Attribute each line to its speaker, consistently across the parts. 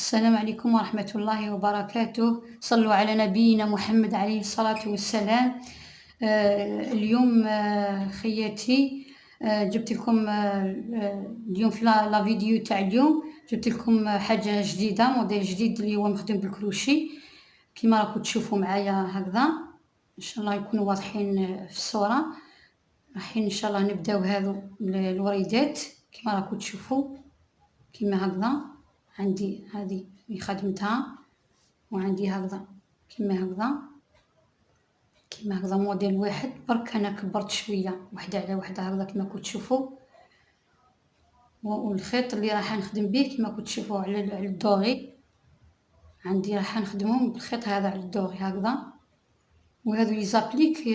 Speaker 1: السلام عليكم ورحمة الله وبركاته. صلوا على نبينا محمد عليه الصلاة والسلام. اليوم خياتي، جبت لكم اليوم في لا فيديو تاع اليوم جبت لكم حاجة جديدة، موديل جديد اللي هو مخدوم بالكروشي كيما راكم تشوفوا معايا هكذا. ان شاء الله يكونوا واضحين في الصورة. رايحين ان شاء الله نبداو هذو الوريدات كيما راكم تشوفوا كيما هكذا. عندي هذه اللي خدمتها، وعندي هكذا كيما هكذا موديل واحد، برك انا كبرت شويه وحده على وحده هكذا كيما كنتو تشوفوا. والخيط اللي راح نخدم به كيما كنتو تشوفوا على الدوغي، عندي راح نخدمهم بالخيط هذا على الدوغي هكذا. وهذو لي زابليك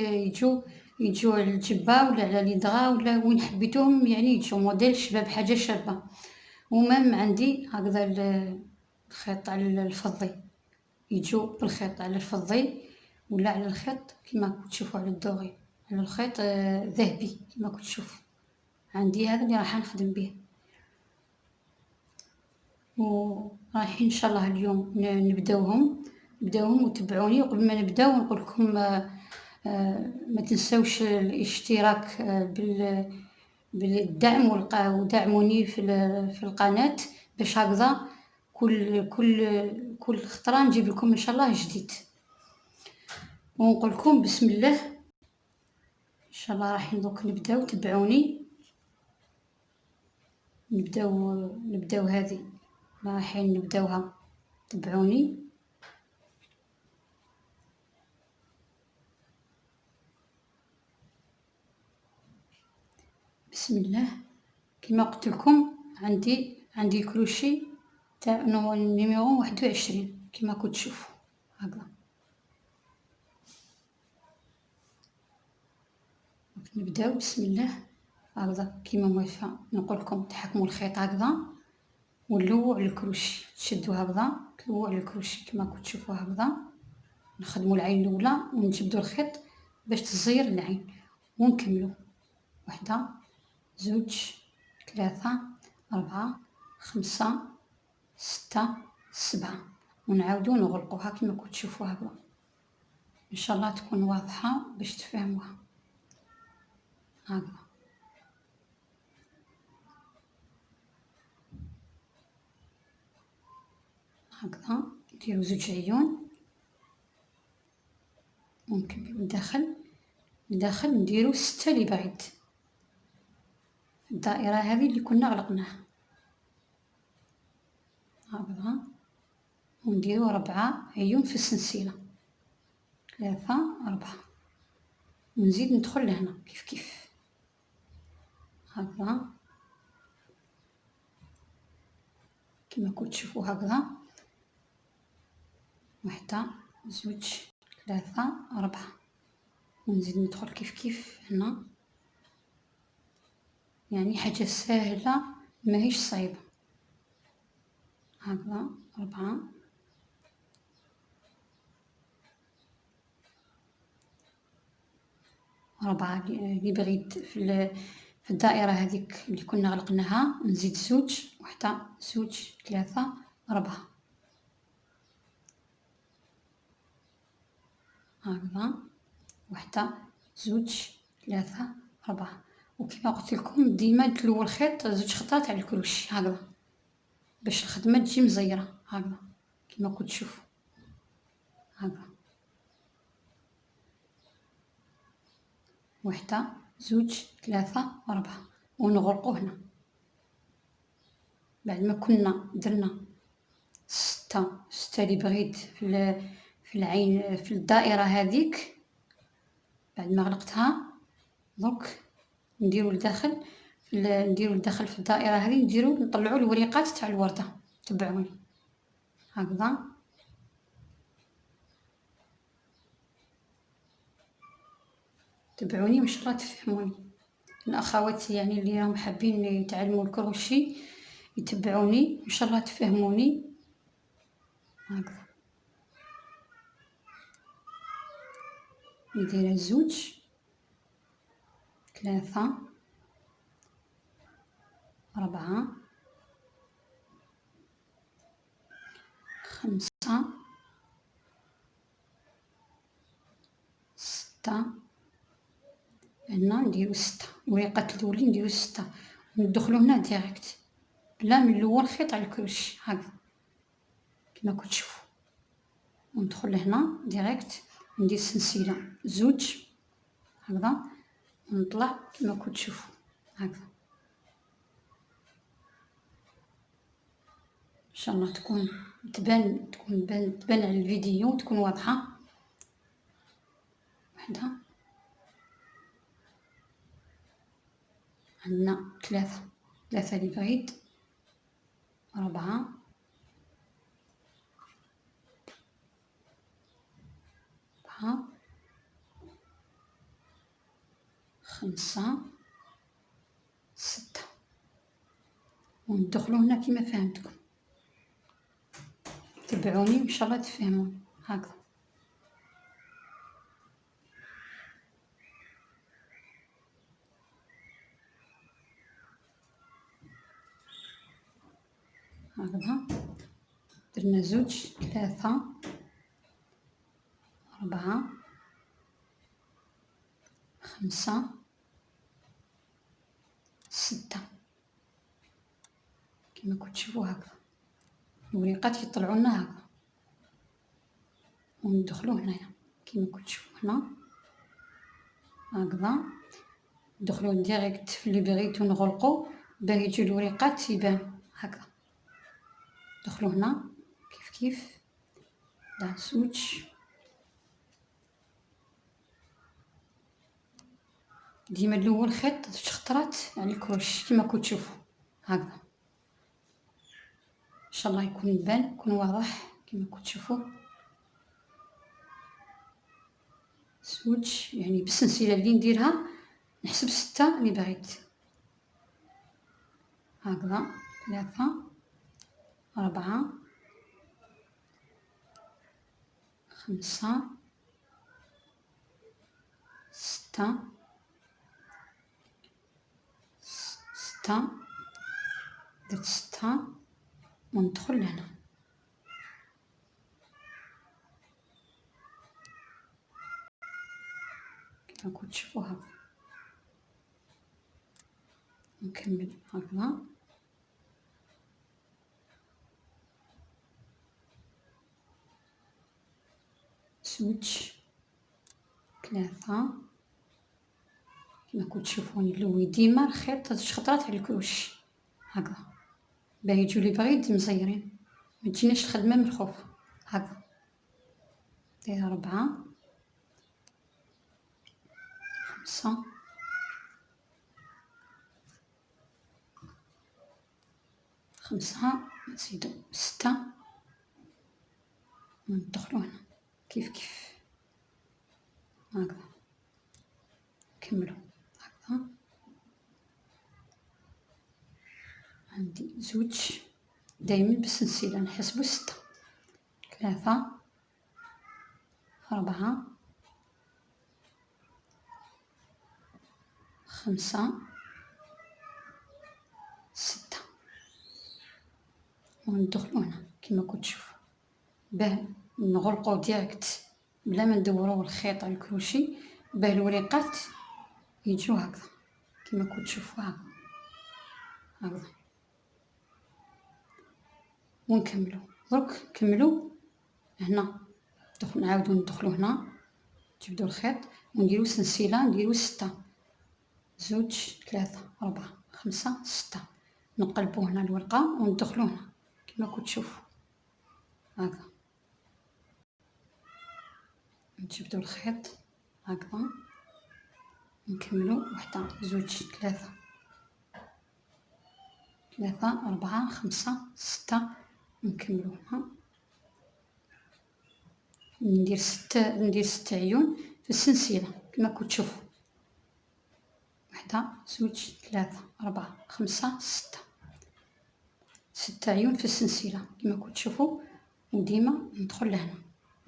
Speaker 1: يجوا على الجبه ولا على ليدغا ولا وين حبيتوهم، يعني يجوا موديل شباب، حاجه شابه. ومام عندي هكذا الخيط على الفضي، يجوا بالخيط على الفضي ولا على الخيط كما كنتو تشوفوا على الدوغي، على الخيط ذهبي كما كنتو تشوفوا. عندي هذا اللي راح نخدم به، ورايحين ان شاء الله اليوم نبداوهم وتبعوني. وقبل ما نبداو نقول لكم ما تنسوش الاشتراك بالدعم، ودعموني في القناة باش هكذا كل خطرة نجيب لكم ان شاء الله جديد. ونقول لكم بسم الله ان شاء الله. راح دوك نبداو، تبعوني نبداو هذه رايحين نبداوها، تبعوني. بسم الله. كما قلت لكم عندي كروشي تاع نيميرو 21 كما كنتو تشوفوا هكذا. نبداو بسم الله هكذا كيما موالفه. نقول لكم تحكموا الخيط هكذا ونلووا على الكروشي، تشدوا هكذا تلووا على الكروشي كما كنتو تشوفوا هكذا. نخدموا العين الاولى ونجبدوا الخيط باش تزير العين، ونكملوا 1 2 3 4 5 6 7 ونعاودوا نغلقوها كما كنتو تشوفوا هكذا. ان شاء الله تكون واضحه باش تفهموها هكذا. هكذا نديرو 2 عيون ونكملو الداخل نديرو 6 لي بعيد في الدائرة هذه اللي كنا غلقناها هكذا. ونديرو 4 عيون في السلسلة، 3 4 ونزيد ندخل لهنا كيف هكذا كما كنتو تشوفوا هكذا. 1 2 3 4 ونزيد ندخل كيف هنا. يعني حاجة سهلة ماهيش صعيبة هكذا. 4 اللي بعيد في الدائرة هذيك اللي كنا غلقناها، نزيد 2 1 2 3 4 هكذا. 1 2 3 4. وكما قلت لكم ديما تلو الخيط 2 خطرات على الكروشي هكذا باش الخدمه تجي مزيره هكذا كما كنتو تشوفوا هكذا. 1 2 3 4 ونغلقو هنا. بعد ما كنا درنا 6 لي بغيت في العين في الدائرة هذيك، بعد ما غلقتها دونك نديرو لداخل في الدائرة هذه، نطلعو الوريقات تاع الوردة. تبعوني هكذا. تبعوني وان شاء الله تفهموني. الاخوات يعني اللي راهم حابين يتعلموا الكروشي يتبعوني ان شاء الله تفهموني هكذا. ندير 2 3 4 6 هنا نديرو 6 الوريقات الاولين نديرو 6 وندخلو هنا ديريكت بلا من الاول خيط على الكرش هكذا كما كتشوفوا، وندخل لهنا ديريكت ندير سلسله زوج هكذا ونطلع كما كتشوفوا هكذا. ان شاء الله تكون تبان على الفيديو تكون واضحه. وحده عندنا ثلاثة اللي بعيد، 4 5 6 وندخلو هنا كما فهمتكم. تبعوني ان شاء الله تفهمون هكذا. هكذا درنا زوج 3 4 5 6 كما كتشوفوا هكذا. الوريقات يطلعوا لنا هكذا وندخلوا هنايا كما كتشوفوا هنا هكذا. ندخلوا ديريكت في اللي بغيتو نغلقوا باه يجيو الوريقات يبان هكذا. ندخلوا هنا كيف دع زوج ديما الاول خيط 2 خطرات على الكروش كما كتشوفوا هكذا. ان شاء الله يكون بان يكون واضح كما كتشوفوا. زوج يعني بالسلسله اللي نديرها نحسب 6 اللي بغيت هكذا. 3 4 5 6 درت 6 وندخل لهنا كما كتشوفوا هكذا. نكمل هكذا زوج 3 كما كتشوفوني نلوي ديما الخيط 3 خطرات على الكروش هكذا باه يجيو لي بعيد مزيرين ما تجيناش الخدمه ملخوفه هكذا. دايره 4 5 نزيدو 6 وندخلو هنا كيف هكذا. نكملو هكذا. عندي زوج دايما بالسلسله نحسبو 6 3 4 5 6 وندخلو هنا كما كتشوفوا باه نغلقو ديريكت بلا ما ندورو الخيط على الكروشي باه الوريقات يجيو هكذا كما كتشوفوا هكذا. ونكملو درك نكملو هنا نعاودو ندخلو هنا نجبدو الخيط ونديرو سلسله نديرو 6 زوج 3 4 5 6 نقلبو هنا الورقه وندخلو هنا كما كتشوفوا هكذا. نجبدو الخيط هكذا نكملو 1 زوج 3 4 5 6 نكملو هنا ندير 6 عيون في السلسله كما كتشوفوا 1 زوج 3 4 5 6 عيون في السلسله كما كتشوفوا. وديما ندخل لهنا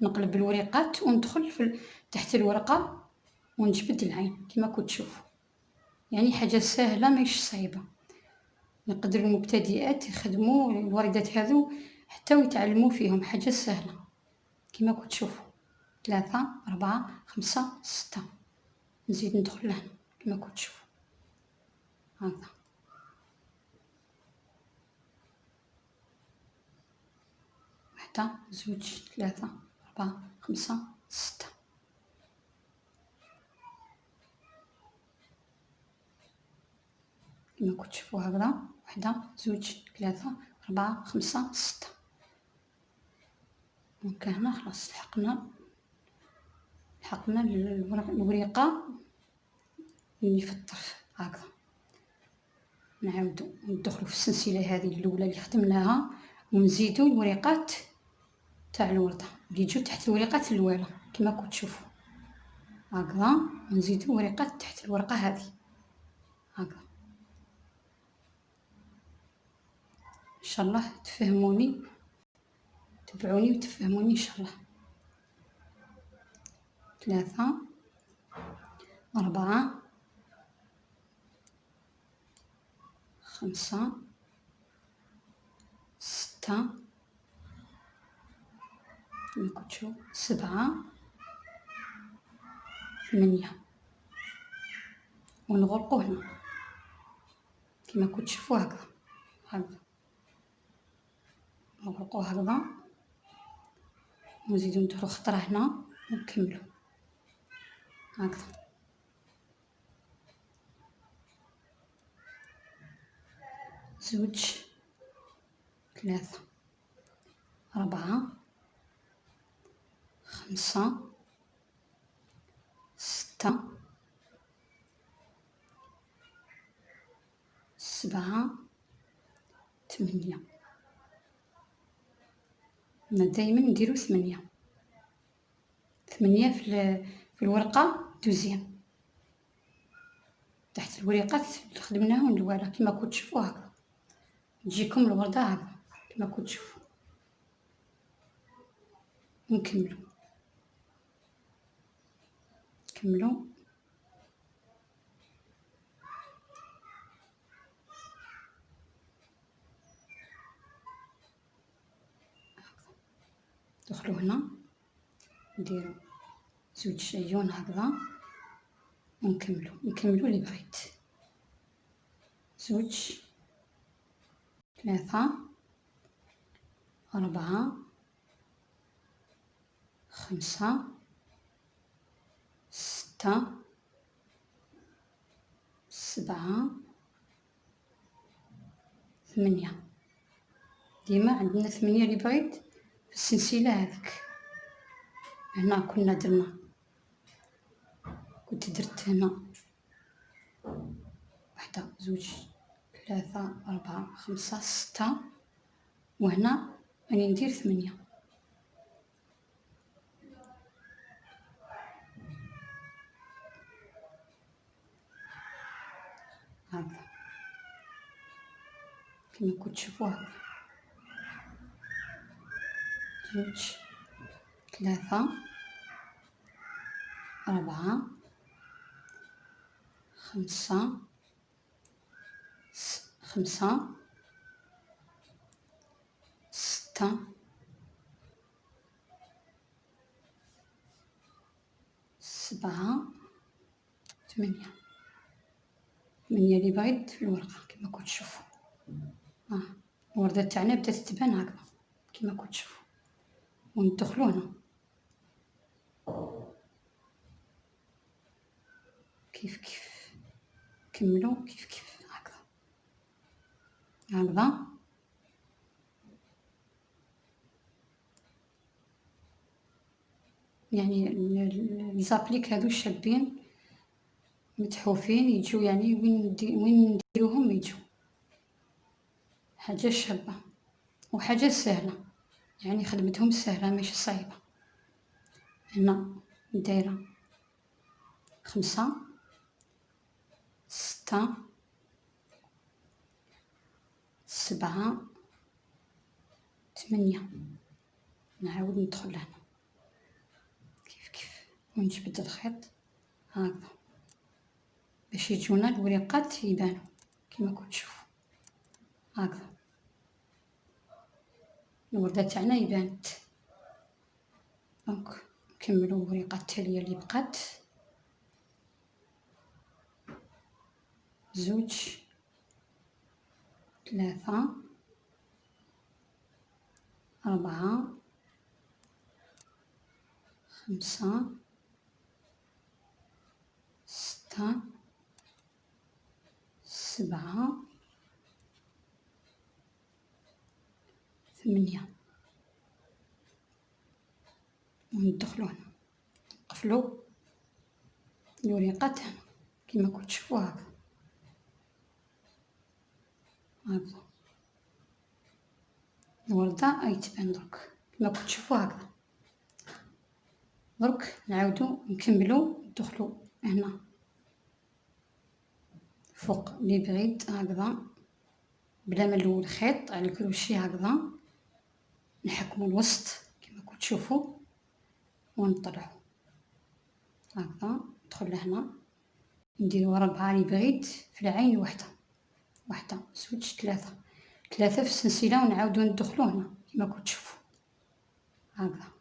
Speaker 1: نقلب الوريقات وندخل تحت الورقه ونجبد العين كما كتشوفوا. يعني حاجه سهله ماهيش صعيبه، يقدر المبتدئات يخدموا الوردات هذو حتى ويتعلموا فيهم حاجة سهلة كيما راكم تشوفوا. 3 4 5 6. نزيد ندخل لهنا كيما راكم تشوفوا هكذا. 1 2 3 4 5 6. كيما راكم تشوفوا هكذا. 1 2 3 4 5 6. دونك هنا خلاص لحقنا الوريقة اللي في الطرف هكذا. نعاودو ندخلو في السلسلة هذه الأولى اللي خدمناها ونزيدو الوريقات تاع الوردة اللي يجو تحت الوريقات الأولى كيما راكم تشوفوا هكذا. نزيدو وريقات تحت الورقة هذه هكذا. إن شاء الله تفهموني، تبعوني وتفهموني إن شاء الله. 3 4 5 6 كيما راكم تشوفوا 7 8. ونغلقو هنا كيما راكم تشوفوا هكذا هكذا. نغلقو هكذا ونزيدو نديرو خطرة هنا ونكملو هكذا. 2 3 4 5 6 7 8. أنا دايما نديرو 8 في الورقة دوزيام تحت الوريقات اللي خدمناهم الأولى كيما راكم تشوفوا هكذا. تجيكم الوردة هكذا كيما راكم تشوفوا. ونكملو كملو. دخلو هنا نديرو 2 عيون هكذا ونكملو اللي بغيت. 2 3 4 5 6 7 8. ديما عندنا 8 اللي بغيت في السلسلة هذيك. هنا كنا درنا، كنت درت هنا 1 2 3 4 5 6 وهنا راني ندير 8 هكذا كيما راكم تشوفوا هكذا. 2 3 4 5 6 7 8. 8 اللي بغيت في الورقة كيما راكم تشوفوا. الوردة تاعنا بدات تبان هكذا كيما راكم تشوفوا. وندخلو هنا كيف كملو كيف هكذا يعني لي زابليك هادو شابين متحوفين يجو، يعني وين نديروهم يجو. حاجة شابة وحاجة سهلة، يعني خدمتهم سهلة ماشي صعيبة. هنا دايرة 5 6 7 8. نعاود ندخل هنا كيف ونجبد الخيط هكذا باش يجونا الوريقات يبانو كيما راكم تشوفوا هكذا. الوردة تاعنا يبانت. دونك نكملو الوريقة التالية اللي بقات، 2 3 4 5 6 7 8. وندخلو هنا نقفلو الوريقة تاعنا كيما كنتو تشوفو هكا. هكذا الوردة أي تبان درك كيما كنتو تشوفو هكذا. درك نعاودو نكملو ندخلو هنا فوق لي بغيد هكذا بلا ما نلول الخيط على الكروشي هكذا، نحكمو الوسط كيما كنتو تشوفو ونطلعو هكذا. ندخل لهنا نديرو 4 لي بغيد في العين وحدة، 1 2 3 3 في السلسلة، ونعاودو ندخلو هنا كيما كنتو تشوفو هكذا.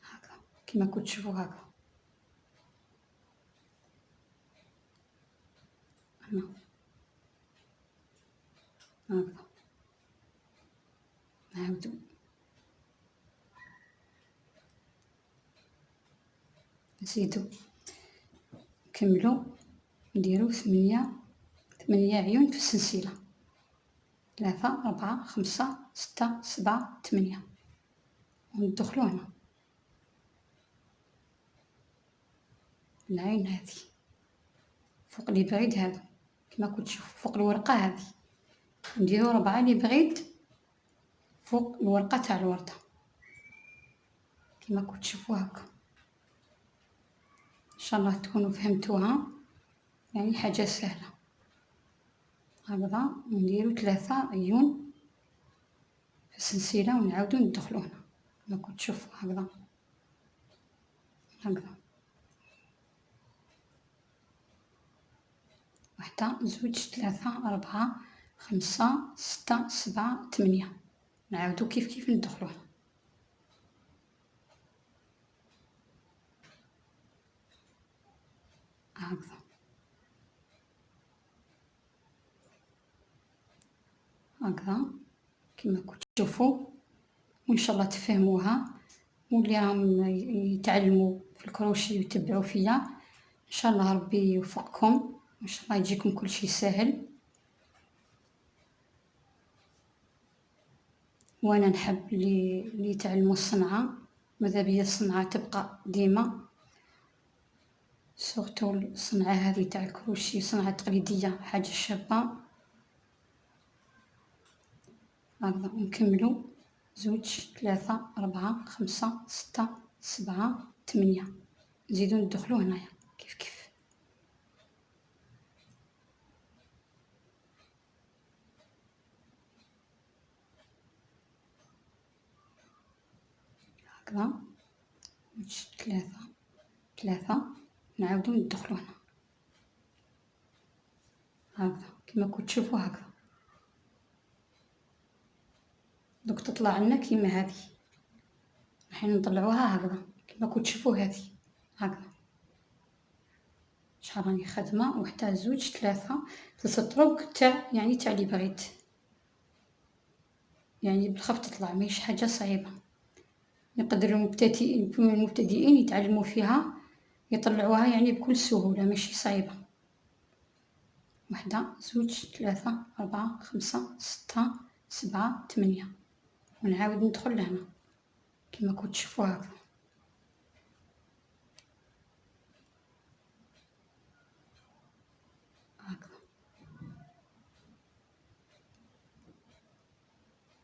Speaker 1: هكذا كيما كنتو تشوفو هكذا. هنا هكذا نعاودو نزيدو نكملو نديرو 8 عيون في السلسلة، 3 4 5 6 7 8، وندخلو هنا العين هذه فوق لي بغيد هذا كيما كنتو تشوفو فوق الورقة هذه، نديرو 4 لي بغيد فوق الورقة تاع الوردة كيما كنتو تشوفو هكا. ان شاء الله تكونوا فهمتوها، يعني حاجة سهلة هكذا. نديرو 3 عيون في السلسلة ونعاودو ندخلو هنا كيما كنتو تشوفو هكذا. هكذا 1 2 3 4 5 6 7 8، نعاودو كيف ندخلو هنا هكذا. هكذا كيما كنتو تشوفو، وان شاء الله تفهموها، واللي راهم يتعلموا في الكروشي ويتبعوا فيا ان شاء الله ربي يوفقكم، وان شاء الله يجيكم كل شيء سهل. وانا نحب اللي يتعلموا الصنعة، ماذا بيا الصنعة تبقى ديما، سورتو الصنعة هذه تاع الكروشي صنعة تقليدية حاجة شابة. هكذا نكملو 2 3 4 5 6 7 8، نزيدو ندخلو هنايا كيف. هكذا 3 نعاودو ندخلو هنا هكذا كيما كنتو تشوفو هكذا. دوك تطلع لنا كيما هذه، راح نطلعوها هكذا كيما كنتو تشوفو هذه هكذا. شحال راني خدمة، 1 2 3 طرق تاع لي بغيت، يعني بالخف تطلع ماهيش حاجة صعيبة، يقدر المبتدئين يتعلموا فيها يطلعوها يعني بكل سهولة ماشي صعيبة. 1 2 3 4 5 6 7 8، ونعاود ندخل لهنا كيما كنتو تشوفو هكذا. هكذا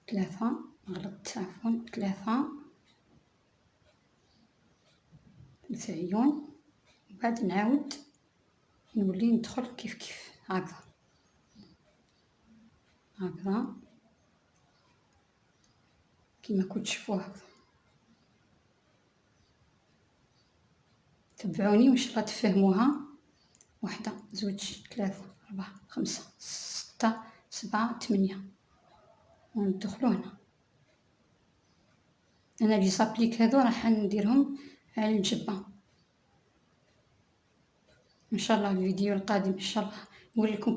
Speaker 1: 3 غلطت عفوا 3 عيون، وبعد نعاود نولي ندخل كيف هكذا. هكذا كيما كنتو تشوفو هكذا. تبعوني وان شاء الله تفهموها. 1 2 3 4 5 6 7 8 وندخلو هنا. انا لي زابليك هادو راح نديرهم على الجبة ان شاء الله. الفيديو القادم ان شاء الله نوريلكم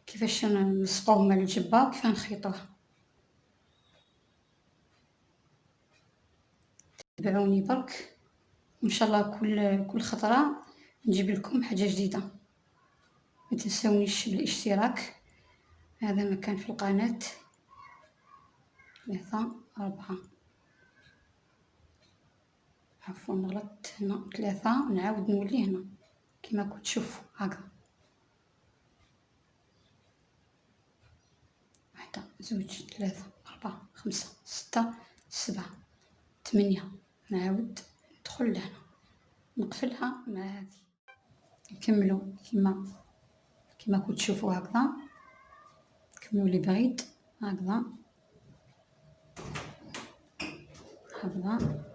Speaker 1: كيفاش نلصقوهم على الجبة وكيف نخيطوها. تابعوني برك وان شاء الله كل خطرة نجيب لكم حاجة جديدة. ما تنسونيش بالاشتراك. هذا مكان في القناة. 3 4 عفوا غلطت هنا 3 نعاود نولي هنا كما كنت تشوفوا هكا. 1 2 3 4 5 6 7 8 نعاود ندخل لهنا نقفلها مع هذه. نكملوا كما كنت تشوفوا هكذا. نكملوا لي بعيد هكذا هكذا.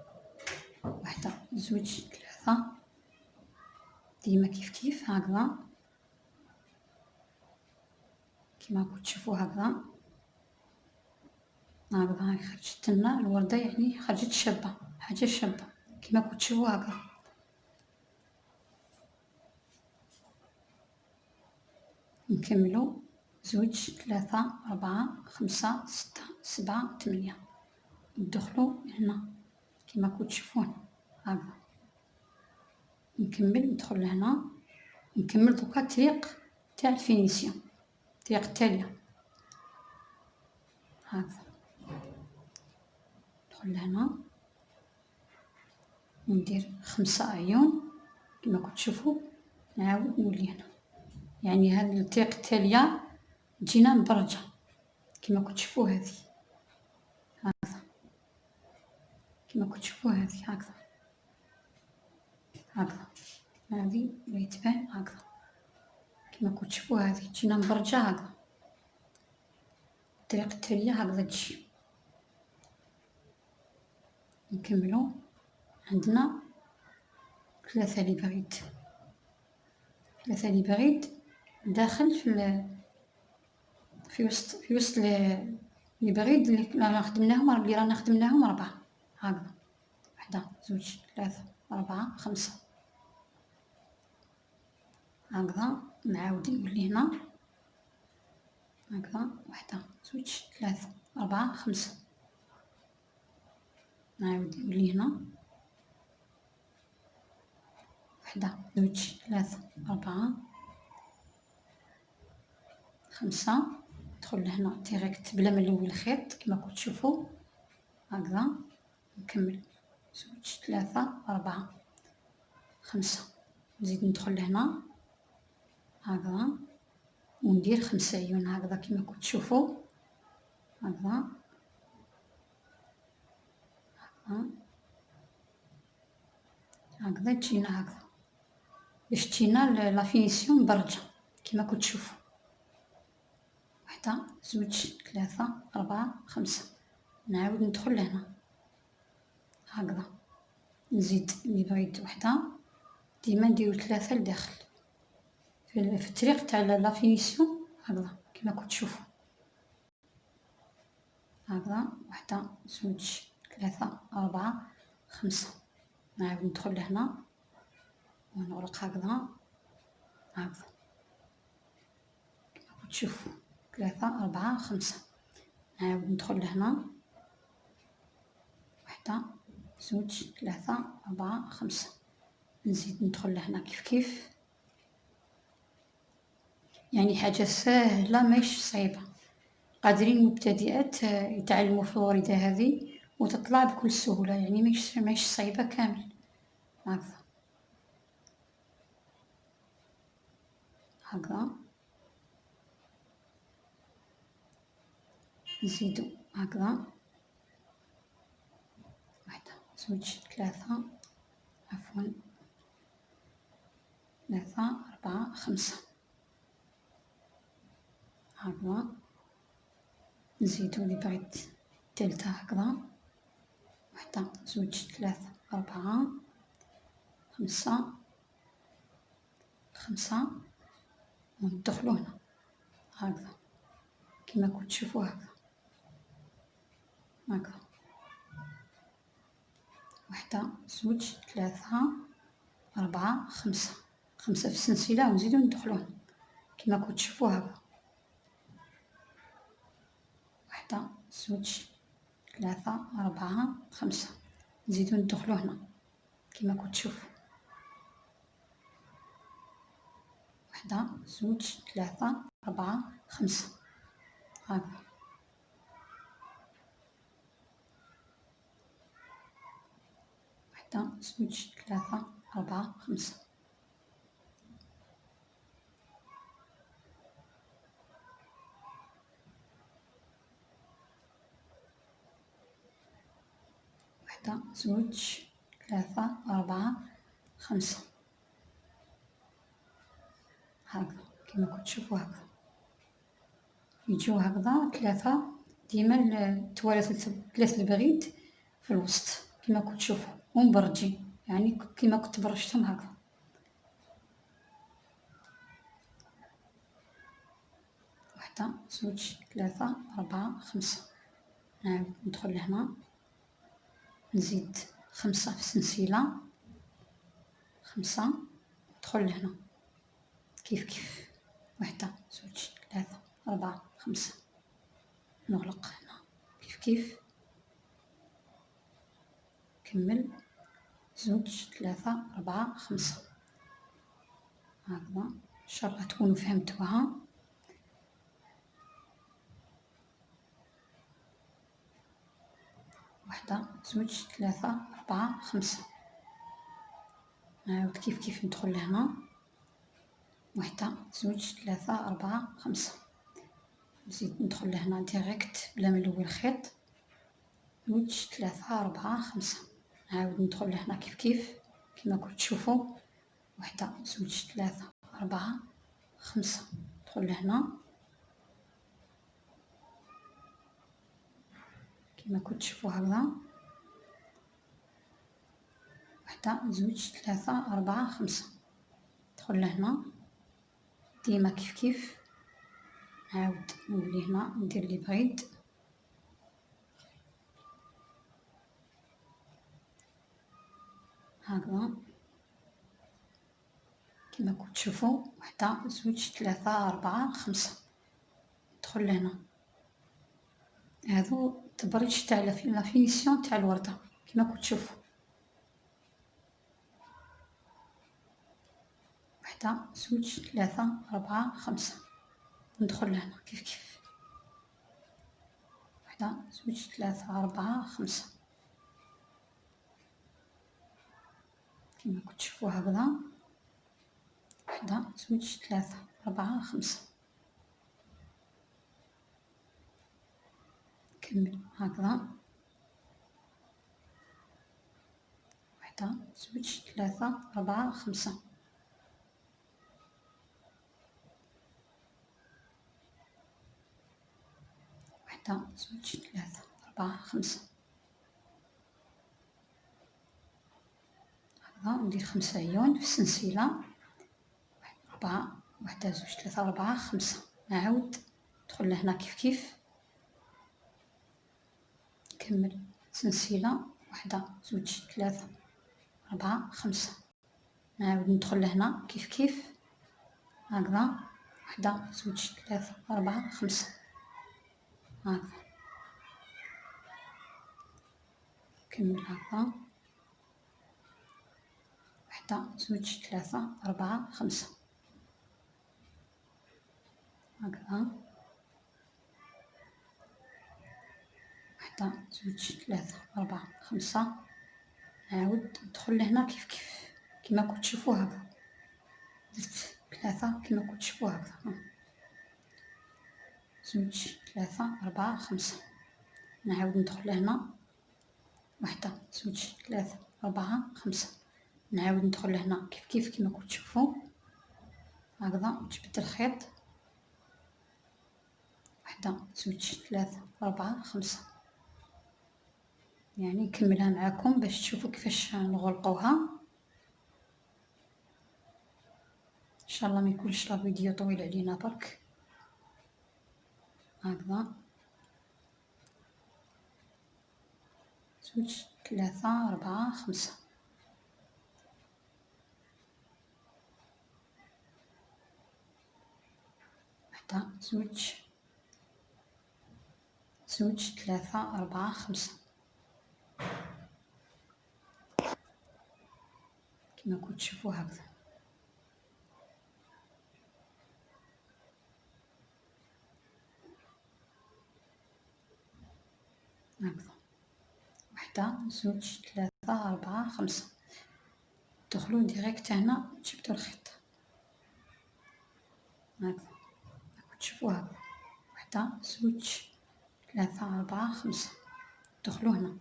Speaker 1: 1 2 3 ديما كيف هكذا كما كنت تشوفوا هكذا هكذا. خرجت لنا الوردة يعني خرجت شابة، حاجة شابة كما كنت تشوفوا هكذا. نكملوا 2 3 4 5 6 7 8 ندخلوا هنا كما كنت تشوفون هكذا. نكمل ندخل لهنا نكمل دوكا الطريق تاع الفينيسيون، الطريق التالية هكذا. ندخل لهنا وندير 5 عيون كما كنت تشوفوا. نعاود نولي هنا يعني هاد الطريق التالية تجينا مبرجة كما كنت تشوفوا هذه هكذا. كما كنت تشوفوا هذه هكذا هكذا. هذه اللي تبان هكذا كما كنت تشوفوا هذه تجينا مبرجة هكذا. الطريق التالية هكذا تجي. نكملوا عندنا 3 لي بعيد، 3 لي بعيد داخل في وسط لي بعيد اللي رانا خدمناهم 4 هكذا. 1 2 3 4 5 هكذا. نعاود نولي هنا هكذا. 1 2 3 4 5 نعاود نولي هنا 1 2 3 4 5 ندخل لهنا ديريكت بلا ما نلوي الخيط كما كنت تشوفوا هكذا. نكمل 2 3 4 5 نزيد ندخل لهنا هكذا وندير 5 عيون هكذا كما كنت تشوفوا هكذا هكذا تجينا هكذا باش تجينا لا فينيسيون مبرجة كما كنت تشوفوا. 1 2 3 4 5 نعاود ندخل لهنا هكذا. نزيد اللي بعيد 1 ديما نديرو 3 لداخل في الطريق تاع لا فينيسيون هكذا كما كنت تشوفوا هكذا. 1 2 3 4 5 نعاود ندخل لهنا ونغلق هكذا هكذا كما كنت تشوفوا 3 4 5 نعاود ندخل لهنا 1 2 3 4 5 نزيد ندخل لهنا كيف يعني حاجة سهلة ماهيش صعيبة. قادرين المبتدئات يتعلموا في الوردة هذه وتطلع بكل سهولة يعني ماهيش صعيبة كامل هكذا هكذا. نزيدو هكذا 1 2 3 عفوا 3 4 5 هكذا. نزيدو اللي بعيد الثالثة هكذا 1 2 3 4 5 5 وندخلو هنا هكذا كيما راكم تشوفوا هكذا. 1 2 3 4 5 5 في السلسلة ونزيدو ندخلو هنا كيما راكم تشوفوا هكذا. 1 2 3 4 5 نزيدو ندخلو هنا كيما راكم تشوفوا. 1 2 3 4 5 هكذا. 1 2 3 4 5 1 2 3 4 5 هكذا كيما راكم تشوفوا هكذا. يجيو هكذا 3 ديما التوالث 3 البريد في الوسط كيما راكم تشوفوا ومبرجين يعني كيما كنت برشتهم هكذا. 1 2 3 4 5 نعاود ندخل لهنا نزيد 5 في السلسلة 5 ندخل لهنا كيف 1 2 3 4 5 نغلق هنا كيف كمل 2 3 4 5 هكذا. ان شاء الله تكونوا فهمتوها. 1 2 3 4 5 نعاود كيف ندخل لهنا 1 2 3 4 5 نزيد ندخل لهنا ديريكت بلا ما نلوي الخيط 2 3 4 5 نعاود ندخل لهنا كيف كيما كنت تشوفوا 1 2 3 4 5 ندخل لهنا كيما كنت تشوفوا هكذا 1 2 3 4 5 ندخل لهنا ديما كيف نعاود نولي هنا ندير لي بريد هكذا كيما كنت تشوفوا 1 2 3 4 5 ندخل لهنا. هذو تبريج تاع لا فينيسيون تاع الوردة كيما كنت تشوفوا 1 2 3 4 5 ندخل لهنا كيف 1 2 3 4 5 كيما كنت تشوفوا هكذا 1 2 3 4 5 كمل هكذا 1 2 3 4 5 1 2 3 4 5 هكذا ندير 5 عيون في السلسلة 4 1 2 3 4 5 نعاود ندخل لهنا كيف نكمل سلسلة 1 2 3 4 5 نعاود ندخل لهنا كيف هكذا 1 2 3 4 5 هكذا نكمل هكذا 1 2 3 4 5 هكذا 1 2 3 4 5 نعاود ندخل لهنا كيف كيما كنت تشوفوا هكذا درت 3 كيما كنت تشوفوا هكذا 2 3 4 5 نعاود ندخل لهنا 1 2 3 4 5 نعاود ندخل لهنا كيف كيما كنت تشوفوا هكذا جبت الخيط 1 2 3 4 5 يعني نكملها معاكم باش تشوفوا كيفاش نغلقوها. شاء الله ما يكونش لا فيديو طويل علينا برك. هكذا 2 3 4 5. وحدة 2 3 4 5 كما كنت تشوفوا هكذا. هكذا 1 2 3 4 5. تدخلوا ديريكت هنا تجبدوا الخيط هكذا. كنت تشوفوا هكذا 1 2 3 4 5. تدخلوا هنا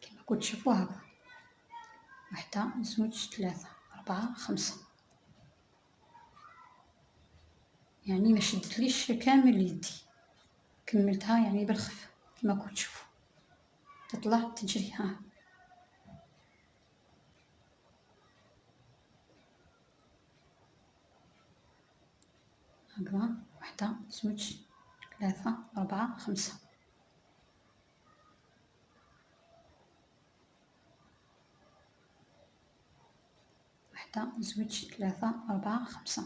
Speaker 1: كما كنت تشوفوا هكذا 1 2 3 4 5. يعني ما شدتليش كامل يدي، كملتها يعني بالخف كما كنت تشوفوا. تطلع تجري ها هكذا 1 2 3 4 5. 1 2 3 4 5.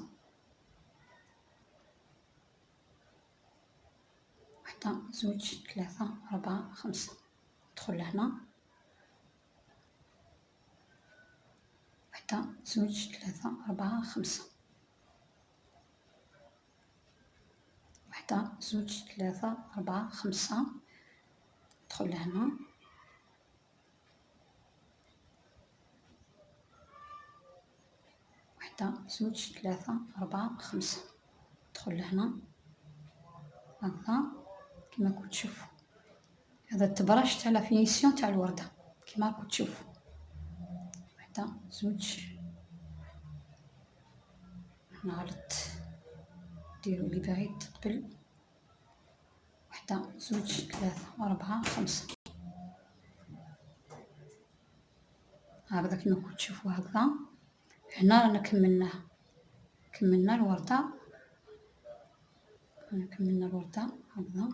Speaker 1: 1 2 3 4 5. ندخل لهنا 1 2 3 4 5. 1 2 3 4 5. ندخل لهنا 1 2 3 4 5. ندخل لهنا هكذا كما كنت تشوفوا. هذا التبرش تاع لا فينيسيون تاع الوردة كما كنت تشوفوا. 1 2. هنا غلط، ديروا لي بعيد قبل. 1 2 3 4 5. هكذا كما كنت تشوفوا هكذا. هنا رانا كملنا الوردة. كملنا الوردة هكذا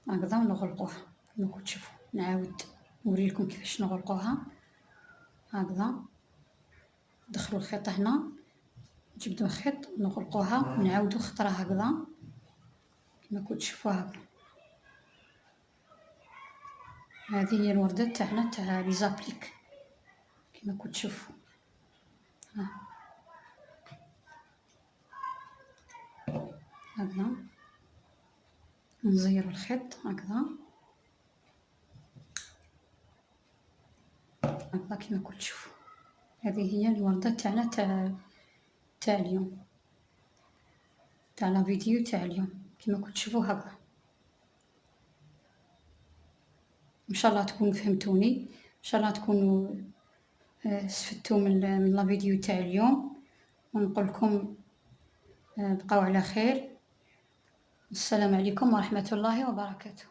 Speaker 1: هكذا ونغلقوها كما كنت تشوفوا. نعاود نوريلكم كيفاش نغلقوها هكذا. ندخلوا الخيط هنا، نجبدوا الخيط نغلقوها ونعاودوا خطرة هكذا كما كنت تشوفوا هكذا. هذه هي الوردة تاعنا تاع لي زابليك كما كنت تشوفوا. هكذا نزيروا الخيط هكذا هكذا كما كنت تشوفوا. هذه هي الوردة تاعنا تاع اليوم، تاع لا فيديو تاع اليوم كما كنت تشوفوا هكذا. ان شاء الله تكونوا فهمتوني، ان شاء الله تكونوا استفدتوا من لا فيديو تاع اليوم، ونقول لكم بقاو على خير. السلام عليكم ورحمة الله وبركاته.